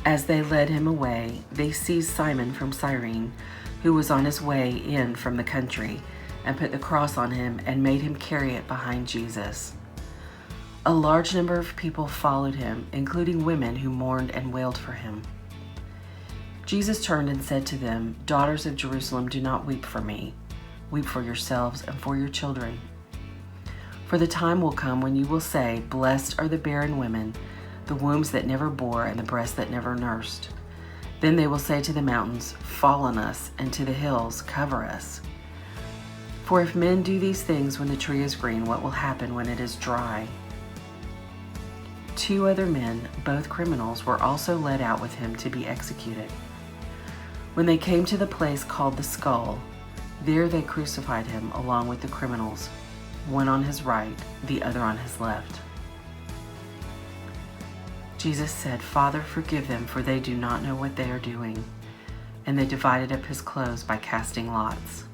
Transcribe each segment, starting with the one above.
As they led him away, they seized Simon from Cyrene, who was on his way in from the country, and put the cross on him and made him carry it behind Jesus. A large number of people followed him, including women who mourned and wailed for him. Jesus turned and said to them, "Daughters of Jerusalem, do not weep for me. Weep for yourselves and for your children. For the time will come when you will say, 'Blessed are the barren women, the wombs that never bore, and the breasts that never nursed.' Then they will say to the mountains, 'Fall on us,' and to the hills, 'Cover us.' For if men do these things when the tree is green, what will happen when it is dry?" 2 other men, both criminals, were also led out with him to be executed. When they came to the place called the Skull, there they crucified him along with the criminals, one on his right, the other on his left. Jesus said, "Father, forgive them, for they do not know what they are doing." And they divided up his clothes by casting lots.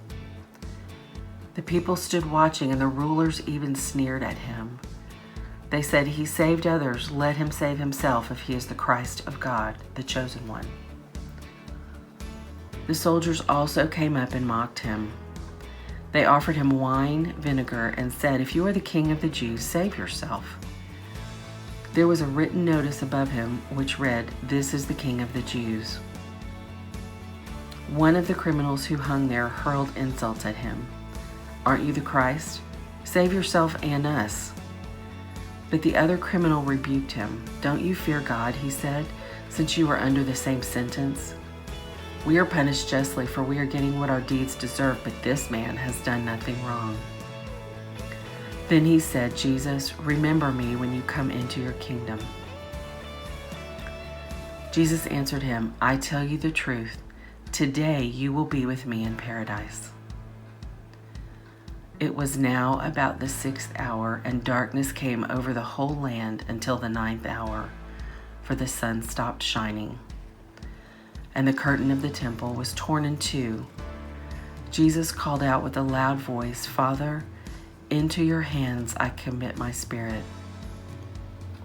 The people stood watching, and the rulers even sneered at him. They said, "He saved others. Let him save himself if he is the Christ of God, the chosen one." The soldiers also came up and mocked him. They offered him wine, vinegar, and said, "If you are the king of the Jews, save yourself." There was a written notice above him which read, "This is the King of the Jews." One of the criminals who hung there hurled insults at him. "Aren't you the Christ? Save yourself and us." But the other criminal rebuked him. "Don't you fear God," he said, "since you are under the same sentence? We are punished justly, for we are getting what our deeds deserve, but this man has done nothing wrong." Then he said, "Jesus, remember me when you come into your kingdom." Jesus answered him, "I tell you the truth. Today you will be with me in paradise." It was now about the 6th hour, and darkness came over the whole land until the 9th hour, for the sun stopped shining. And the curtain of the temple was torn in two. Jesus called out with a loud voice, "Father, into your hands I commit my spirit."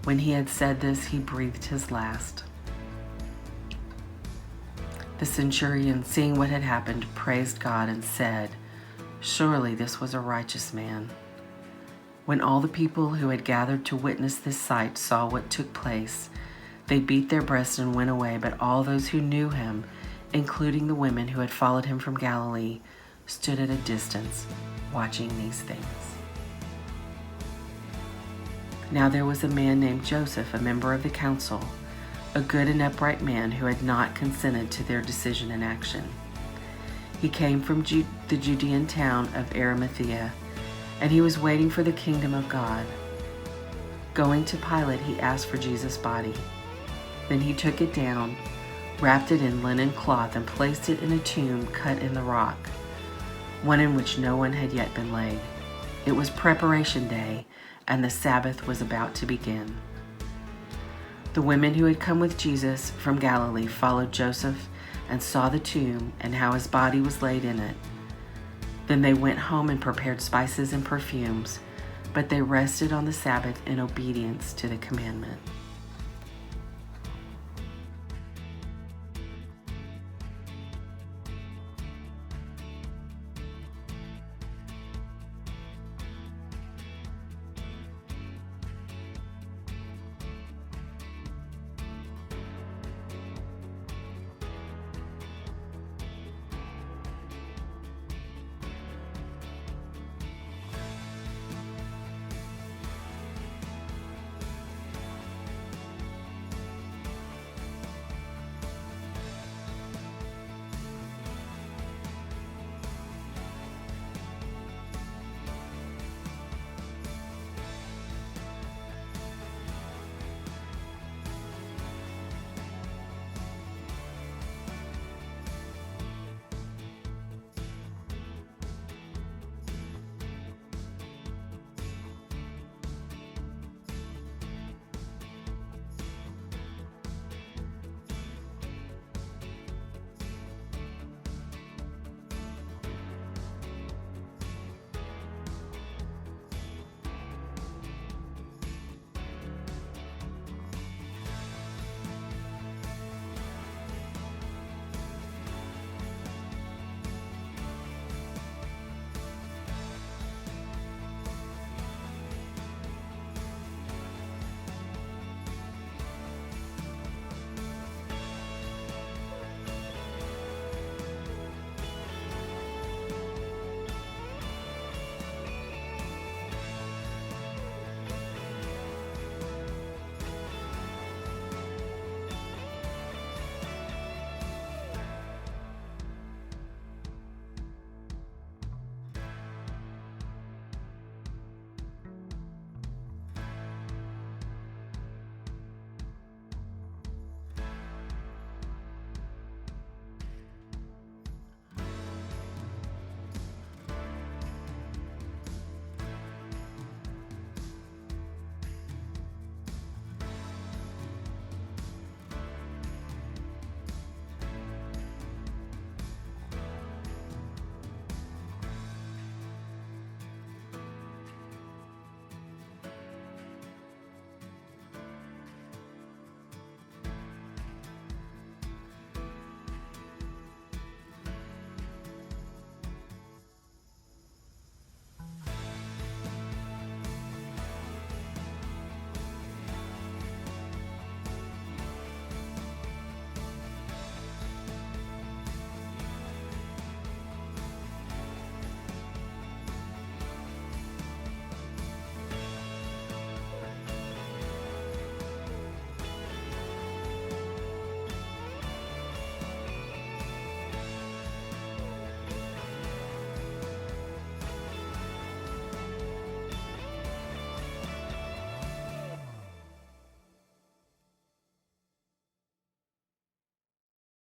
When he had said this, he breathed his last. The centurion, seeing what had happened, praised God and said, "Surely this was a righteous man." When all the people who had gathered to witness this sight saw what took place, they beat their breasts and went away, but all those who knew him, including the women who had followed him from Galilee, stood at a distance, watching these things. Now there was a man named Joseph, a member of the council, a good and upright man who had not consented to their decision and action. He came from the Judean town of Arimathea, and he was waiting for the kingdom of God. Going to Pilate, he asked for Jesus' body. Then he took it down, wrapped it in linen cloth, and placed it in a tomb cut in the rock, one in which no one had yet been laid. It was preparation day, and the Sabbath was about to begin. The women who had come with Jesus from Galilee followed Joseph and saw the tomb and how his body was laid in it. Then they went home and prepared spices and perfumes, but they rested on the Sabbath in obedience to the commandment.